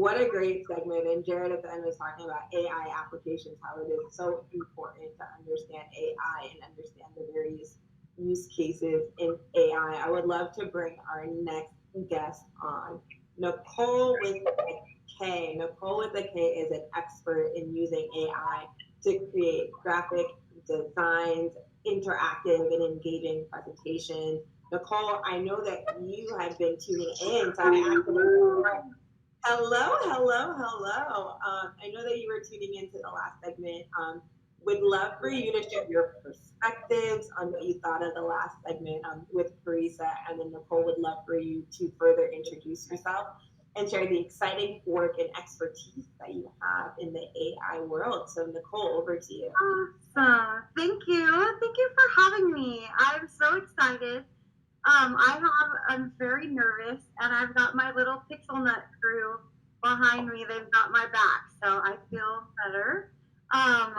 what a great segment. And Jared at the end was talking about AI applications, how it is so important to understand AI and understand the various use cases in AI. I would love to bring our next guest on. Nikole with a K. Nikole with a K is an expert in using AI to create graphic designs, interactive and engaging presentations. Nikole, I know that you had been tuning in, so I actually hello, hello, hello. I know that you were tuning into the last segment. Would love for you to share your perspectives on what you thought of the last segment with Teresa, and then Nikole would love for you to further introduce yourself and share the exciting work and expertise that you have in the AI world. So, Nikole, over to you. Awesome. Thank you. Thank you for having me. I'm so excited. I'm very nervous, and I've got my little pixel nut crew behind me. They've got my back, so I feel better. Um,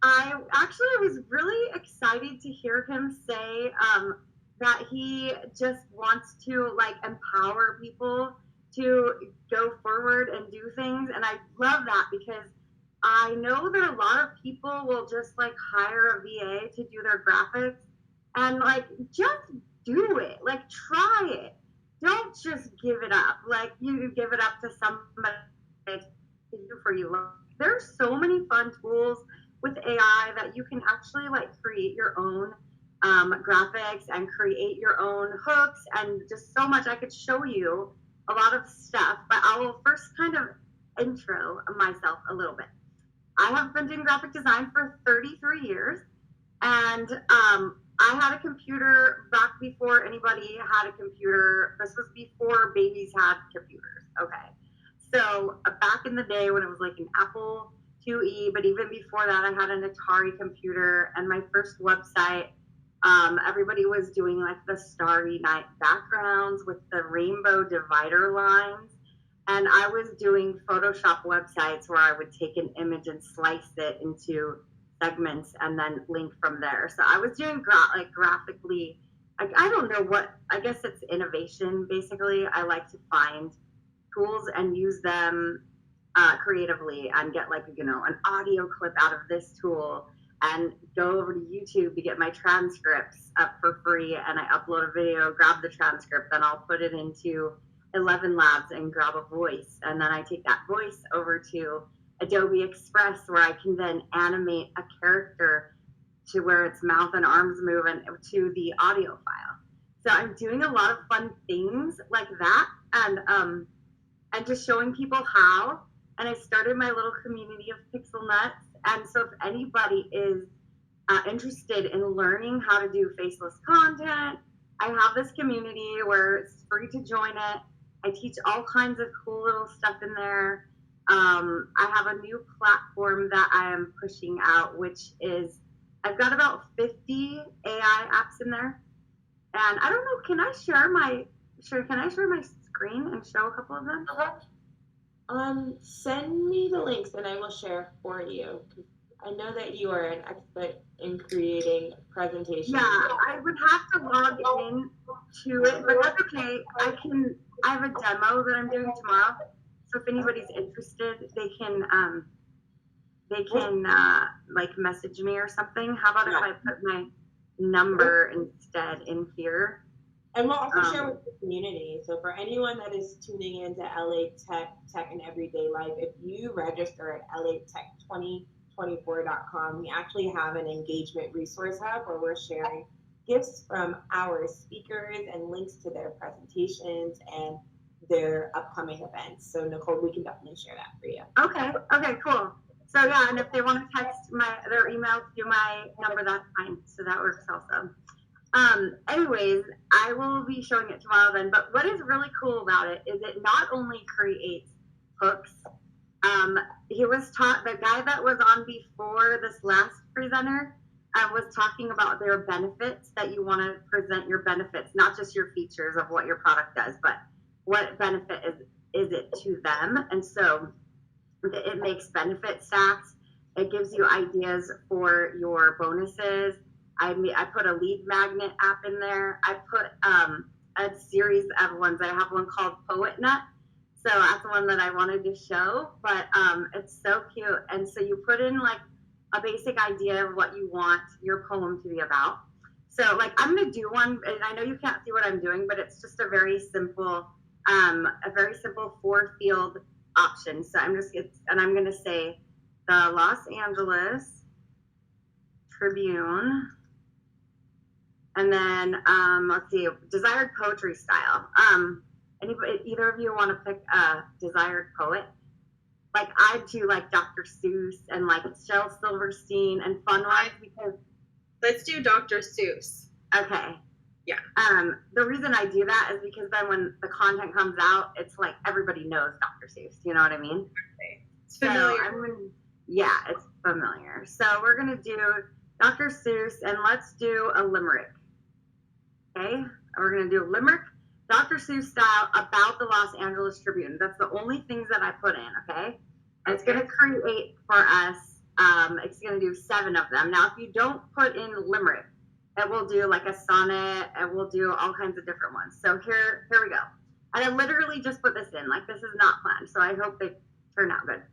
I actually was really excited to hear him say that he just wants to like empower people to go forward and do things, and I love that because I know that a lot of people will just like hire a VA to do their graphics and like just do it. Like try it. Don't just give it up. Like you give it up to somebody to do for you. Like, there's so many fun tools with AI that you can actually like create your own graphics and create your own hooks and just so much. I could show you a lot of stuff, but I will first kind of intro myself a little bit. I have been doing graphic design for 33 years, and I had a computer back before anybody had a computer. This was before babies had computers. Okay. So back in the day when it was like an Apple IIe, but even before that, I had an Atari computer, and my first website, everybody was doing like the Starry Night backgrounds with the rainbow divider lines. And I was doing Photoshop websites where I would take an image and slice it into segments and then link from there. So I was doing like graphically, I don't know what, I guess it's innovation basically. I like to find tools and use them creatively and get like, you know, an audio clip out of this tool and go over to YouTube to get my transcripts up for free. And I upload a video, grab the transcript, then I'll put it into 11 Labs and grab a voice. And then I take that voice over to Adobe Express where I can then animate a character to where its mouth and arms move and to the audio file. So I'm doing a lot of fun things like that and just showing people how. And I started my little community of pixel nuts. And so if anybody is interested in learning how to do faceless content, I have this community where it's free to join it. I teach all kinds of cool little stuff in there. I have a new platform that I am pushing out, which is I've got about 50 AI apps in there. And I don't know, can I share my screen and show a couple of them? Send me the links and I will share for you. I know that you are an expert in creating presentations. Yeah, I would have to log in to it, but that's okay. I have a demo that I'm doing tomorrow. So if anybody's interested, they can like message me or something. How about if I put my number instead in here? And we'll also share with the community. So for anyone that is tuning into LA Tech and Everyday Life, if you register at latech2024.com, we actually have an engagement resource hub where we're sharing gifts from our speakers and links to their presentations and their upcoming events. So Nikole, we can definitely share that for you. Okay, cool. So yeah, and if they want to text their email to my number, that's fine. So that works also. Anyways, I will be showing it tomorrow then. But what is really cool about it is it not only creates hooks. He was the guy that was on before this last presenter was talking about their benefits, that you want to present your benefits, not just your features of what your product does, but what benefit is it to them. And so it makes benefit stacks. It gives you ideas for your bonuses. I put a lead magnet app in there. I put a series of ones. I have one called Poet Nut. So that's one that I wanted to show, but it's so cute. And so you put in like a basic idea of what you want your poem to be about. So like I'm gonna do one, and I know you can't see what I'm doing, but it's just a very simple 4-field option. So I'm gonna say the Los Angeles Tribune, and then let's see, desired poetry style. Either of you want to pick a desired poet? Like I do like Dr. Seuss and like Shel Silverstein and fun ones because. Let's do Dr. Seuss. Okay. Yeah. The reason I do that is because then when the content comes out, it's like everybody knows Dr. Seuss. You know what I mean? Okay. It's familiar. Yeah, it's familiar. So we're gonna do Dr. Seuss, and let's do a limerick. Okay, we're gonna do a limerick, Dr. Seuss style, about the Los Angeles Tribune. That's the only things that I put in. Okay, and it's gonna create for us. It's gonna do 7 of them. Now, if you don't put in limerick, it will do like a sonnet, and we'll do all kinds of different ones. So here we go. And I literally just put this in. Like this is not planned, so I hope they turn out good.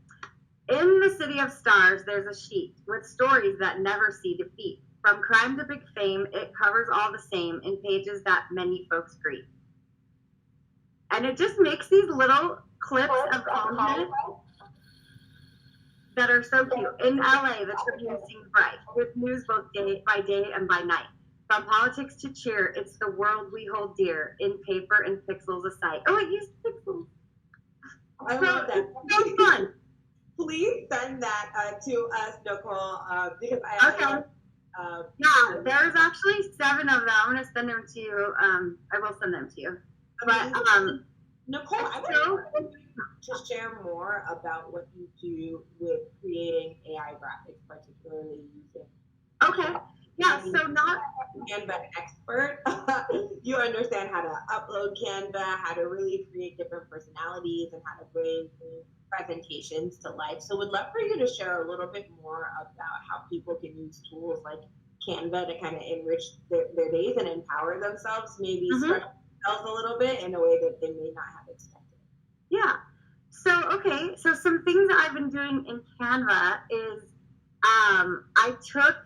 In the city of stars, there's a sheet with stories that never see defeat. From crime to big fame, it covers all the same in pages that many folks greet. And it just makes these little clips of content that are so cute. In LA, the Tribune sings bright, with news both by day and by night. From politics to cheer, it's the world we hold dear, in paper and pixels a sight. Oh, I used pixels. I love that. So fun. Please send that to us, Nikole, because I yeah, there's actually 7 of them. I'm gonna send them to you. I will send them to you. But Nikole, I would like to share more about what you do with creating AI graphics, particularly using. Okay. Yeah. So not Canva expert. You understand how to upload Canva, how to really create different personalities, and how to bring presentations to life. So would love for you to share a little bit more about how people can use tools like Canva to kind of enrich their days and empower themselves, maybe stretch themselves a little bit in a way that they may not have expected. Yeah. So some things that I've been doing in Canva is I took,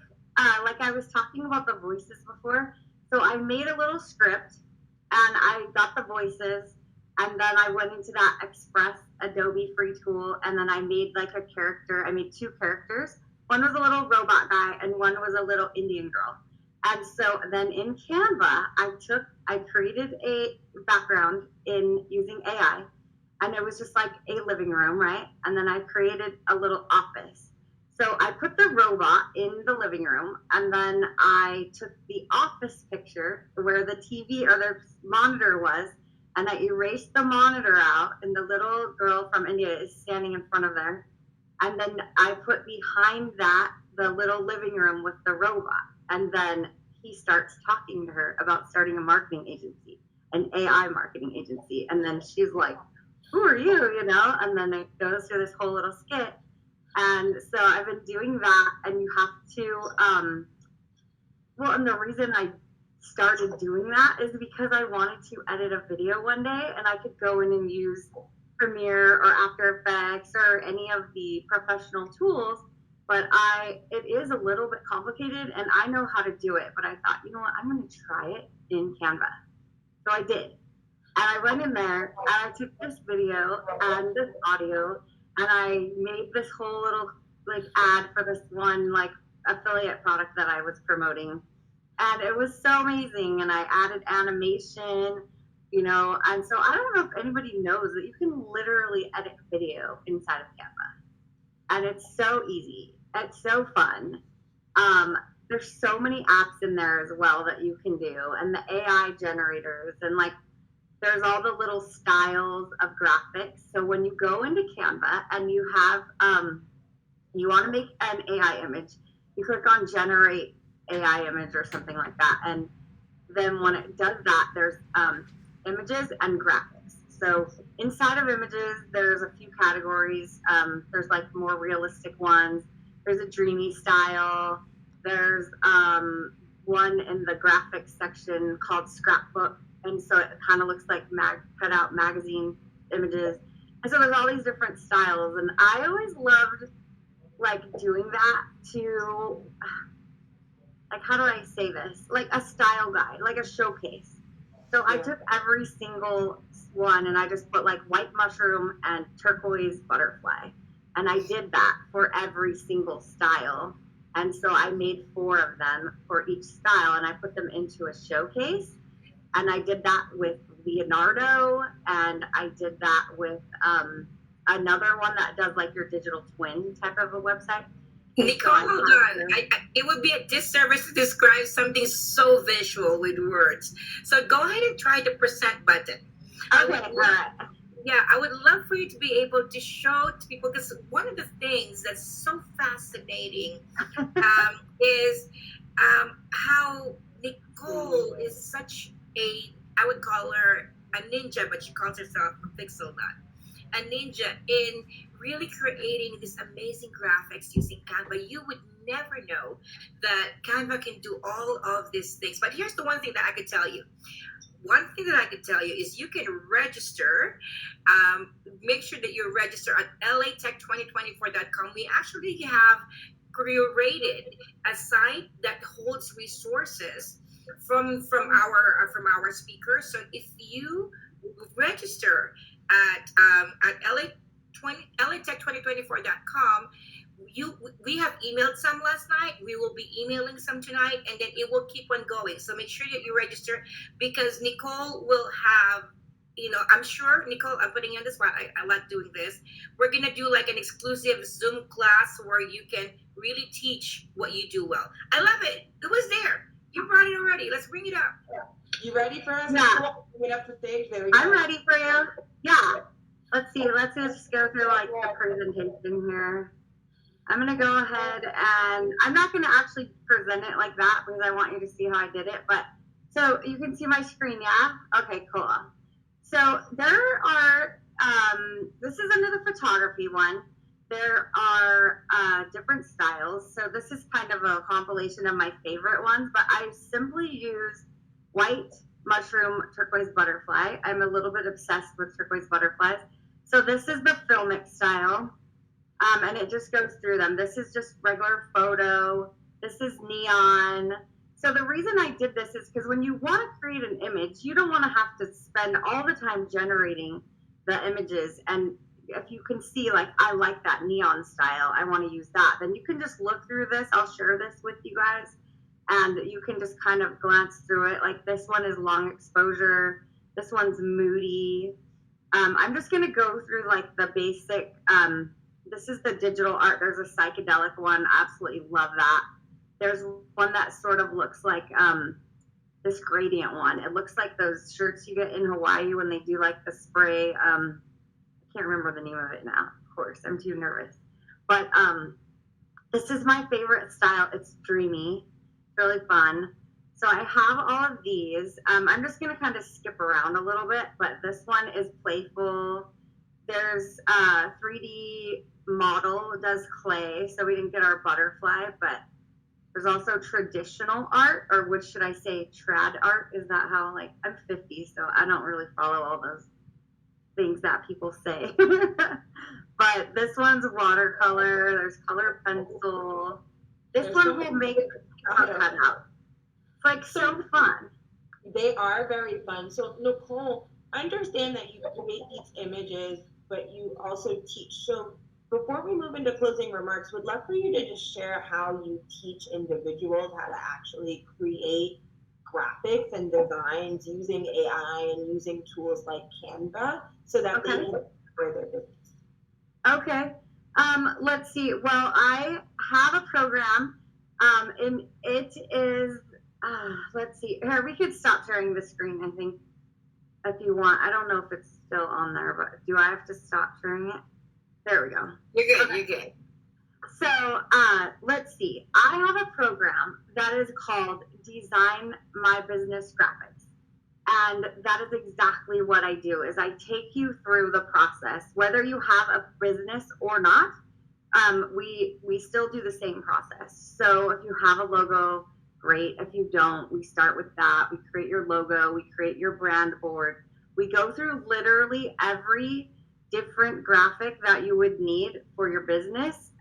like I was talking about the voices before, so I made a little script and I got the voices, and then I went into that Express Adobe free tool, and then I made like a character. I made 2 characters. One was a little robot guy and one was a little Indian girl. And so then in Canva, I created a background in using AI, and it was just like a living room, right? And then I created a little office. So I put the robot in the living room, and then I took the office picture where the TV or the monitor was, and I erased the monitor out, and the little girl from India is standing in front of there. And then I put behind that the little living room with the robot. And then he starts talking to her about starting a marketing agency, an AI marketing agency. And then she's like, who are you, you know? And then it goes through this whole little skit. And so I've been doing that, and you have to, and the reason I started doing that is because I wanted to edit a video one day, and I could go in and use Premiere or After Effects or any of the professional tools, but it is a little bit complicated, and I know how to do it, but I thought, you know what, I'm going to try it in Canva. So I did. And I went in there, and I took this video and this audio, and I made this whole little like ad for this one like affiliate product that I was promoting. And it was so amazing. And I added animation, you know, and so I don't know if anybody knows that you can literally edit video inside of Canva. And it's so easy. It's so fun. There's so many apps in there as well that you can do, and the AI generators, and like there's all the little styles of graphics. So when you go into Canva and you have, you want to make an AI image, you click on generate AI image or something like that. And then when it does that, there's images and graphics. So inside of images, there's a few categories. There's like more realistic ones. There's a dreamy style. There's one in the graphics section called scrapbook. And so it kind of looks like cut out magazine images. And so there's all these different styles, and I always loved like doing that to, like, how do I say this? Like a style guide, like a showcase. So I took every single one and I just put like white mushroom and turquoise butterfly. And I did that for every single style. And so I made 4 of them for each style and I put them into a showcase. And I did that with Leonardo, and I did that with another one that does like your digital twin type of a website. Nikole, hold on. It would be a disservice to describe something so visual with words. So go ahead and try the present button. Okay, all right. Yeah, I would love for you to be able to show to people, because one of the things that's so fascinating is how Nikole is such a, I would call her a ninja, but she calls herself a pixel nut. A ninja in really creating these amazing graphics using Canva. You would never know that Canva can do all of these things. But here's the one thing that I could tell you. One thing that I could tell you is you can register. Make sure that you register at latech2024.com. We actually have curated a site that holds resources from our speakers. So if you register at latech2024.com, we have emailed some last night. We will be emailing some tonight, and then it will keep on going. So make sure that you register, because Nikole will have, I'm sure, Nikole, I'm putting you on the spot. I like doing this. We're going to do like an exclusive Zoom class where you can really teach what you do well. I love it. It was there. You brought it already. Let's bring it up. You ready for us? Yeah. Bring it up to stage. There we go. I'm ready for you. Yeah. Let's see. Let's just go through like the presentation here. I'm going to go ahead and I'm not going to actually present it like that because I want you to see how I did it. But so you can see my screen, yeah? Okay, cool. So there are, this is under the photography one. There are different styles. So this is kind of a compilation of my favorite ones, but I simply use white mushroom turquoise butterfly. I'm a little bit obsessed with turquoise butterflies. So this is the filmic style. And it just goes through them. This is just regular photo. This is neon. So the reason I did this is because when you want to create an image, you don't want to have to spend all the time generating the images. And if you can see, like, I like that neon style, I want to use that, then you can just look through this. I'll share this with you guys. And you can just kind of glance through it. Like this one is long exposure. This one's moody. I'm just going to go through like the basic, this is the digital art. There's a psychedelic one. Absolutely love that. There's one that sort of looks like this gradient one. It looks like those shirts you get in Hawaii when they do like the spray. I can't remember the name of it now. Of course, I'm too nervous. But this is my favorite style. It's dreamy, really fun. So I have all of these. I'm just going to kind of skip around a little bit, but this one is playful. There's 3D model does clay, so we didn't get our butterfly, but there's also traditional art, or which should I say, trad art. Is that how, like, I'm 50, so I don't really follow all those things that people say. But this one's watercolor. There's color pencil. This one will make a cut out. It's like so fun. They are very fun. So Nikole, I understand that you create these images, but you also teach. So before we move into closing remarks, would love for you to just share how you teach individuals how to actually create graphics and designs using AI and using tools like Canva so that they can grow their business. Okay. Let's see. Well, I have a program, and it is, let's see. Here, we could stop sharing the screen, I think, if you want. I don't know if it's still on there, but do I have to stop sharing it? There we go. You're good. Okay. You're good. So let's see. I have a program that is called Design My Business Graphics. And that is exactly what I do, is I take you through the process. Whether you have a business or not, we still do the same process. So if you have a logo, great. If you don't, we start with that. We create your logo. We create your brand board. We go through literally every different graphic that you would need for your business,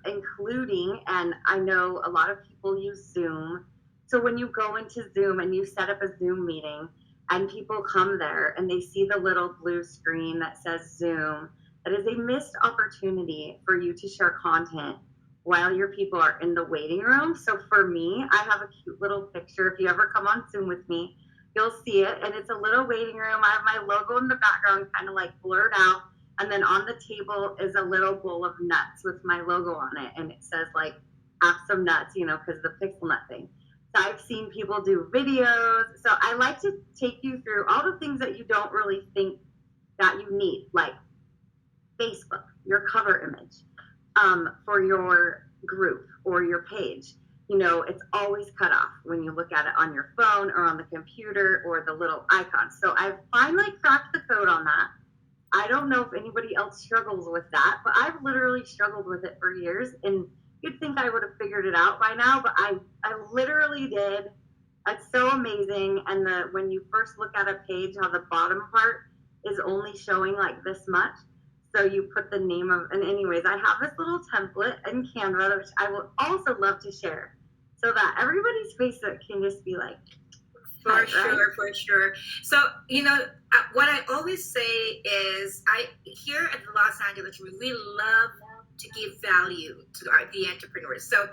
including, and I know a lot of people use Zoom. So when you go into Zoom and you set up a Zoom meeting and people come there and they see the little blue screen that says Zoom, that is a missed opportunity for you to share content while your people are in the waiting room. So for me, I have a cute little picture. If you ever come on Zoom with me, you'll see it. And it's a little waiting room. I have my logo in the background, kind of like blurred out. And then on the table is a little bowl of nuts with my logo on it. And it says like, have some nuts, you know, because the pixel nut thing. So I've seen people do videos. So I like to take you through all the things that you don't really think that you need, like Facebook, your cover image, for your group or your page. You know, it's always cut off when you look at it on your phone or on the computer or the little icons. So I've finally cracked the code on that. I don't know if anybody else struggles with that, but I've literally struggled with it for years. And you'd think I would have figured it out by now, but I literally did. It's so amazing. And when you first look at a page, how the bottom part is only showing like this much. So you put the name of, and anyways, I have this little template in Canva, which I would also love to share so that everybody's Facebook can just be like, for sure. So, you know, what I always say is here at the Los Angeles Tribune, we love to give value to the entrepreneurs. So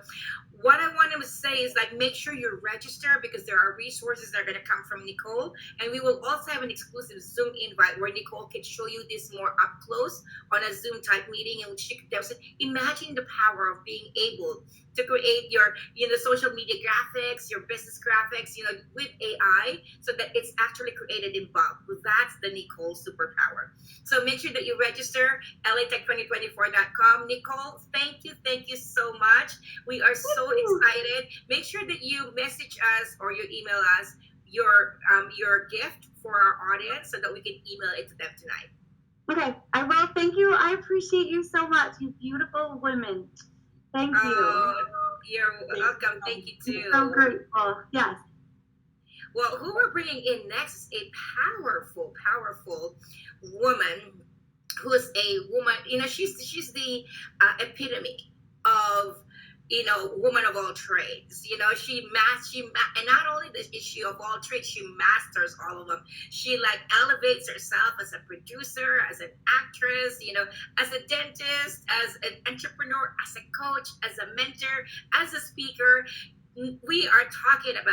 what I want to say is like, make sure you register because there are resources that are going to come from Nikole. And we will also have an exclusive Zoom invite where Nikole can show you this more up close on a Zoom type meeting. And she could imagine the power of being able to create your, you know, social media graphics, your business graphics, you know, with AI so that it's actually created in bulk. That's the Nikole superpower. So make sure that you register, latech2024.com. Nikole, thank you so much. We are so excited. Make sure that you message us or you email us your gift for our audience so that we can email it to them tonight. Okay, I will. Thank you. I appreciate you so much, you beautiful women. Thank you. You're welcome. Thank you too. I'm so grateful. Yes. Well, who we're bringing in next is a powerful woman who is a woman. You know, she's the epitome of, you know, woman of all trades. You know, and not only is she of all trades, she masters all of them. She like elevates herself as a producer, as an actress, you know, as a dentist, as an entrepreneur, as a coach, as a mentor, as a speaker. We are talking about